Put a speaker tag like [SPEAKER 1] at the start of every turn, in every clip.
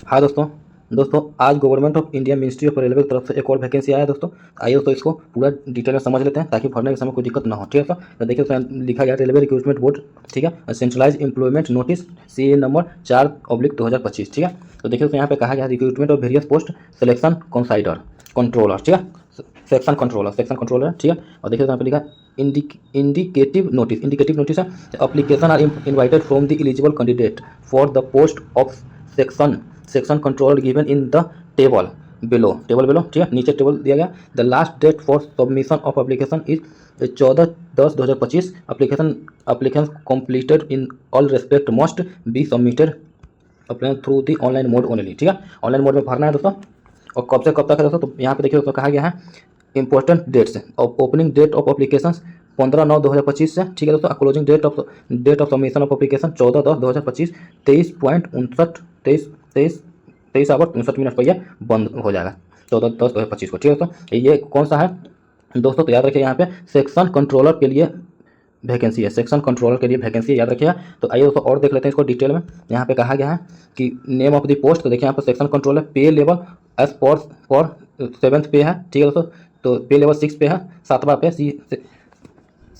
[SPEAKER 1] हाँ दोस्तों, आज government of India ministry of railway की तरफ से एक और वैकेंसी आया है दोस्तों। आइए दोस्तों इसको पूरा डिटेल में समझ लेते हैं ताकि भरने के समय कोई दिक्कत ना हो। ठीक है दोस्तों, तो देखिए उसमें लिखा गया रेलवे रिक्रूटमेंट बोर्ड। ठीक है, centralise employment notice CA number 4/2025। ठीक है, तो देखिए उसमें यहाँ पे कहा गया recruitment of various post selection consider controller. ठीक है, सेक्शन कंट्रोलर। ठीक है, और देखिए यहाँ पे लिखा इंडिकेटिव नोटिस है। Application are invited from the eligible candidate for the post of section controller given in the table below. ठीक है, नीचे टेबल दिया गया। The last date for submission of application is 14/10/2025। Application completed in all respect must be submitted अपने through the online mode only. ठीक है, online mode में भरना है दोस्तों। और कब से कब तक है दोस्तों, तो यहाँ पे देखिए दोस्तों कहा गया है important dates of opening date of application 15/9/2025 से। ठीक है दोस्तों, closing date of submission of application 14/10/2025। 23:59 पर यह बंद हो जाएगा 14/10/2025 को। ठीक है दोस्तों, ये कौन सा है दोस्तों, तो याद रखिए यहाँ पे सेक्शन कंट्रोलर के लिए वैकेंसी है। सेक्शन कंट्रोलर के लिए वैकेंसी याद रखिएगा। तो आइए दोस्तों और देख लेते हैं इसको डिटेल में। यहाँ पे कहा गया है कि नेम ऑफ द पोस्ट, तो देखिए यहाँ पर सेक्शन कंट्रोलर पे लेवल एज फॉर 7th पे है। ठीक है दोस्तों, तो पे लेवल 6 पे है,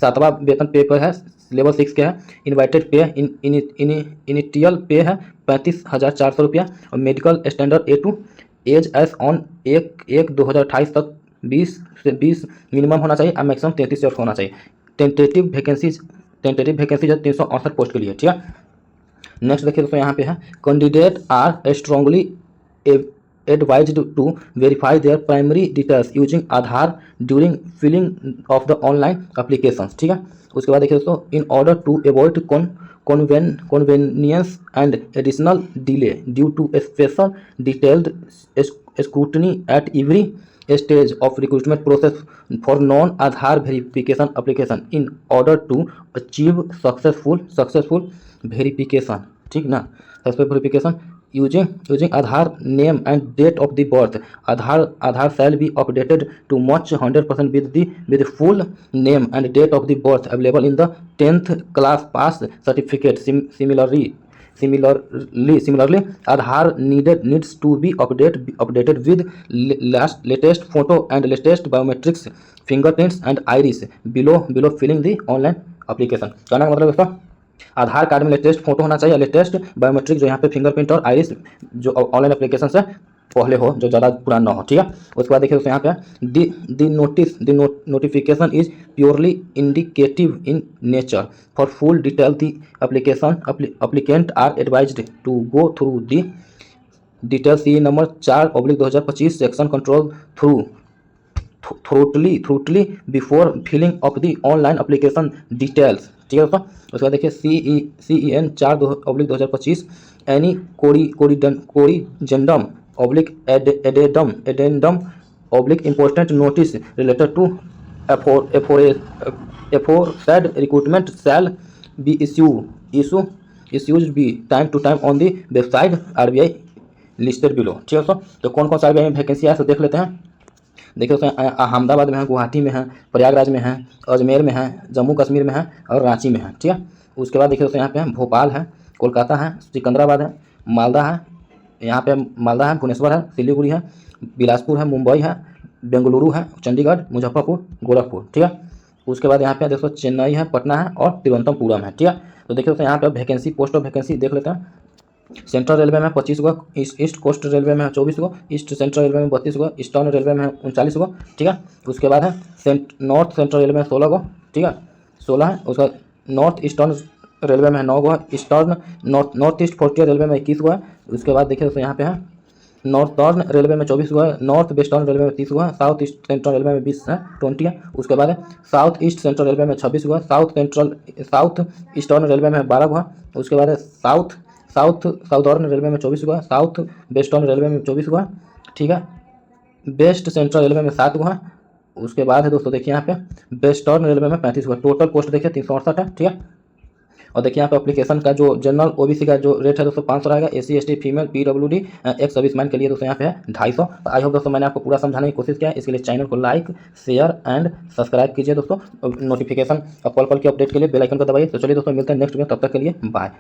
[SPEAKER 1] 7वां वेतन पे पर है, लेवल 6 के है। इन्वाइटेड पे इनिटियल पे है 35,400 रुपया। और medical standard A2 age as on 1/1/2028 तक 20 मिनिमम होना चाहिए और मैक्सिमम 33 ईयर्स होना चाहिए। टेंटेटिव वैकेंसीज है 368 पोस्ट के लिए। ठीक है, नेक्स्ट देखिए दोस्तों यहाँ पे है candidate are strongly advised to verify their primary details using Aadhaar during filling of the online applications। ठीक है, उसके बाद देखिए दोस्तों in order to avoid convenience and additional delay due to a special detailed scrutiny at every stage of recruitment process for non-Aadhaar verification application in order to achieve successful verification। ठीक ना, successful verification using Aadhaar name and date of the birth। Aadhaar shall be updated to match 100% with the full name and date of the birth available in the 10th class pass certificate। Similarly, Aadhaar needs to be updated with latest photo and latest biometrics, fingerprints and iris below filling the online application। कहने का मतलब दोस्तों आधार card में latest photo होना चाहिए, latest biometric जो यहाँ पे फिंगरप्रिंट और आइरिस जो ऑनलाइन एप्लीकेशन से पहले हो, जो ज़्यादा पुराना ना हो। ठीक है, उसके बाद देखिए दोस्तों यहाँ पे the notification is purely indicative in nature. For full detail the applicant are advised to go through the detail CA number 4/2025 section control thoroughly before filling of the online application details। ठीक है दोस्तों, उसके बाद देखिए CEN 4/2025 any corrigendum addendum important notice related to aforesaid recruitment shall be issued be time to time on the website RBI listed below। ठीक है दोस्तों, तो कौन कौन सा RBI में वैकेंसी है तो देख लेते हैं। देखिए उसमें अहमदाबाद में है, गुवाहाटी में है, प्रयागराज में है, अजमेर में है, जम्मू कश्मीर में है और रांची में है। ठीक है, उसके बाद देखिए दोस्तों यहाँ पे है भोपाल है, कोलकाता है, सिकंदराबाद है, मालदा है, यहाँ पे मालदा है, भुवनेश्वर है, सिलीगुड़ी है, बिलासपुर है, मुंबई है, बेंगलुरु है, चंडीगढ़, मुजफ्फरपुर, गोरखपुर। ठीक है, उसके बाद यहाँ पे दोस्तों चेन्नई है, पटना है और तिरुवनंतपुरम है। ठीक है, तो देखिए दोस्तों यहाँ पे वैकेंसी पोस्ट ऑफ वैकेंसी देख लेते हैं। सेंट्रल रेलवे में 25 गो, ईस्ट कोस्ट रेलवे में 24 गो, ईस्ट सेंट्रल रेलवे में 32 गो, ईस्टर्न रेलवे में 39 गो। ठीक है, उसके बाद है नॉर्थ सेंट्रल रेलवे में 16 गो। ठीक है, 16 है। उसके बाद नॉर्थ ईस्टर्न रेलवे में 9 गो है, नॉर्थ ईस्ट फोर्टियर रेलवे में 21 गो है। उसके बाद देखिए दोस्तों यहाँ पे है नॉर्थर्न रेलवे में 24 गो है, नॉर्थ वेस्टर्न रेलवे में 30 गो है, साउथ ईस्ट सेंट्रल रेलवे में 20 है। उसके बाद है साउथ ईस्ट सेंट्रल रेलवे में 26 गो है, साउथ ईस्टर्न रेलवे में 12 गो है। उसके बाद है साउथर्न रेलवे में 24 गो है, साउथ वेस्टर्न रेलवे में 24 गो है। ठीक है, वेस्ट सेंट्रल रेलवे में 7 गो है। उसके बाद है दोस्तों देखिए यहाँ पे वेस्टर्न रेलवे में 35 गो है। टोटल पोस्ट देखिए 368 है। ठीक है, और देखिए यहाँ पे एप्लीकेशन का जो जनरल OBC का जो रेट है दोस्तों 500 रहेगा, SC ST female PWD ex serviceman के लिए दोस्तों यहाँ पे है 250। आई होप दोस्तों मैंने आपको पूरा समझाने की कोशिश किया है। इसके लिए चैनल को लाइक शेयर एंड सब्सक्राइब कीजिए दोस्तों। नोटिफिकेशन और पल पल के अपडेट के लिए बेल आइकन को दबाइए। तो चलिए दोस्तों मिलते हैं नेक्स्ट वीडियो, तब तक के लिए बाय।